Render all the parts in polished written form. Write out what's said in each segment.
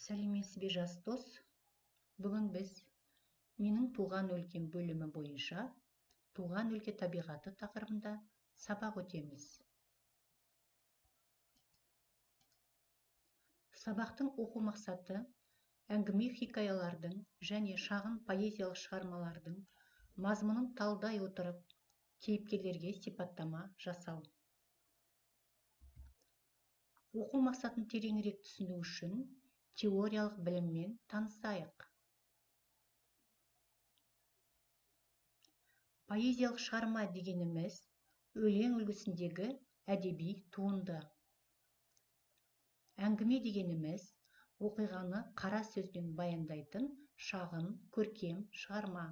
Сәлеметсіз бе жас дос? Бүгін біз менің туған өлкем бөлімі бойынша туған өлке табиғаты тақырыбында сабақ өтеміз. Сабақтың оқу мақсаты әңгіме хикаялардың және шағын поэзиялық шығармалардың мазмұнын талдай отырып, кейіпкерлерге сипаттама жасау. Оқу мақсатын тереңірек түсіну үшін теориялық біліммен танысайық. Поэзиялық шығарма дегеніміз өлең үлгісіндегі әдеби туынды. Әңгіме дегеніміз оқиғаны қара сөзбен баяндайтын шағын көркем шығарма.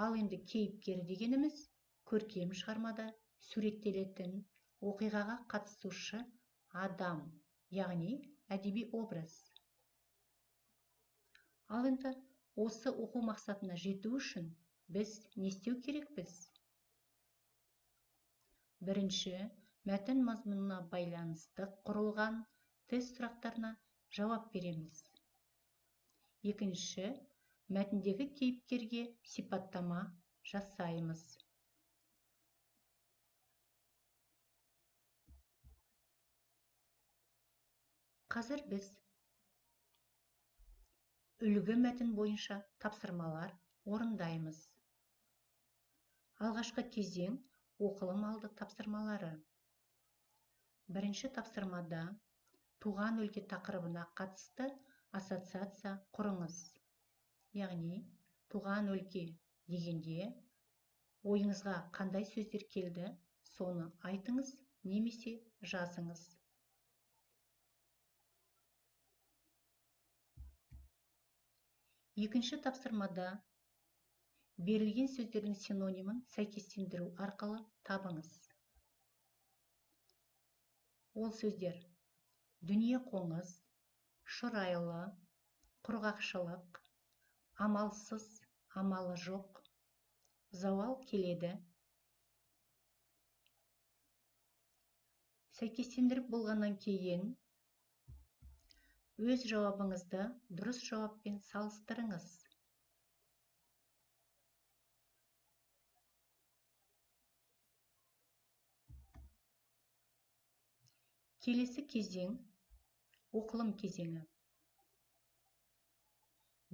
Ал енді кейіпкер дегеніміз көркем шығармада суреттелетін оқиғаға қатысушы адам, яғни әдеби образ. Ал енді осы оқу мақсатына жету үшін біз не істеу керекпіз? Бірінші, мәтін мазмұнына байланысты құрылған тест сұрақтарына жауап береміз. Екінші, мәтіндегі кейіпкерге сипаттама жасаймыз. Қазір біз үлгі мәтін бойынша тапсырмалар орындаймыз. Алғашқы кезең оқылым алды тапсырмалары. Бірінші тапсырмада туған өлке тақырыбына қатысты ассоциация құрыңыз. Яғни, туған өлке дегенде ойыңызға қандай сөздер келді, соны айтыңыз немесе жазыңыз. Екінші тапсырмада берілген сөздердің синонимін сәйкестендіру арқылы табыңыз. Ол сөздер: дүние қоңыз, шұрайлы, құрғақшылық, амалсыз, амалы жоқ, зауал келеді. Сәйкестендіріп болғаннан кейін өз жауабыңызды дұрыс жауаппен салыстырыңыз. Келесі кезең оқылым кезеңі.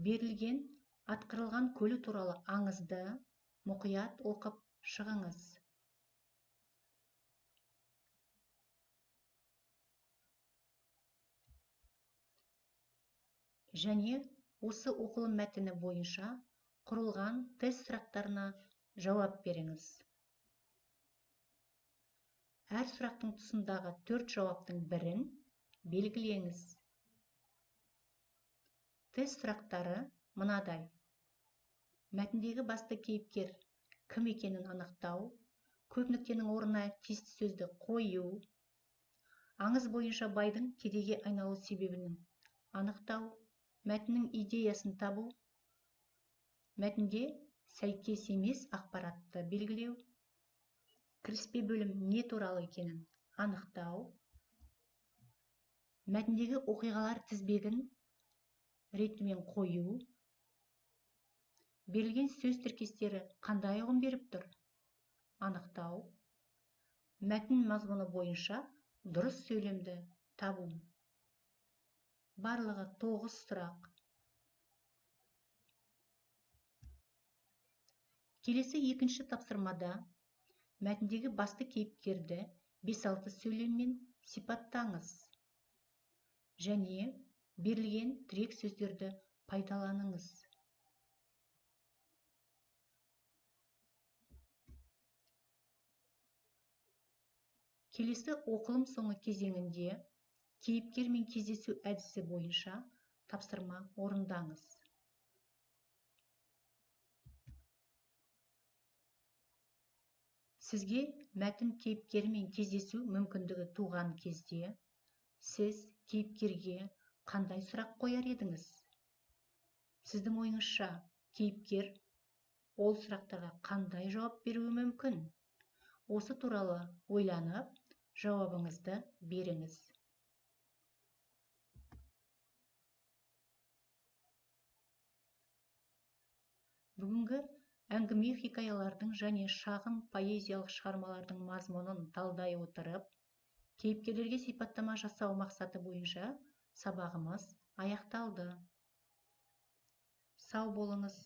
Берілген атқарылған көлі туралы аңызды мұқият оқып шығыңыз. Және осы оқылым мәтіні бойынша құрылған тест сұрақтарына жауап беріңіз. Әр сұрақтың тұсындағы 4 жауаптың бірін белгілеңіз. Тест сұрақтары мынадай: мәтіндегі басты кейіпкер кім екенін анықтау, көп нүктенің орнына тиісті сөзді қою, аңыз бойынша байдың кедейге айналу себебін анықтау, мәтіннің идеясын табу, мәтінде сәйкес емес ақпаратты белгілеу, кіріспе бөлім не туралы екенін анықтау, мәтіндегі оқиғалар тізбегін ретімен қою, берілген сөз тіркестері қандай ұғым беріп тұр, анықтау, мәтін мазмұны бойынша дұрыс сөйлемді табу. Барлығы 9 сұрақ. Келесі екінші тапсырмада мәтіндегі басты кейіпкерді 5-6 сөйлеммен сипаттаңыз және берілген тірек сөздерді пайдаланыңыз. Келесі оқылым соңы кезеңінде кейіпкермен кездесу әдісі бойынша тапсырма орындаңыз. Сізге мәтін кейіпкермен кездесу мүмкіндігі туған кезде сіз кейіпкерге қандай сұрақ қояр едіңіз? Сіздің ойыңызша кейіпкер ол сұрақтарға қандай жауап беруі мүмкін? Осы туралы ойланып, жауабыңызды беріңіз. Бүгінгі әңгіме хикаялардың және шағын поэзиялық шығармалардың мазмұнын талдай отырып, кейіпкерлерге сипаттама жасау мақсаты бойынша сабағымыз аяқталды. Сау болыңыз.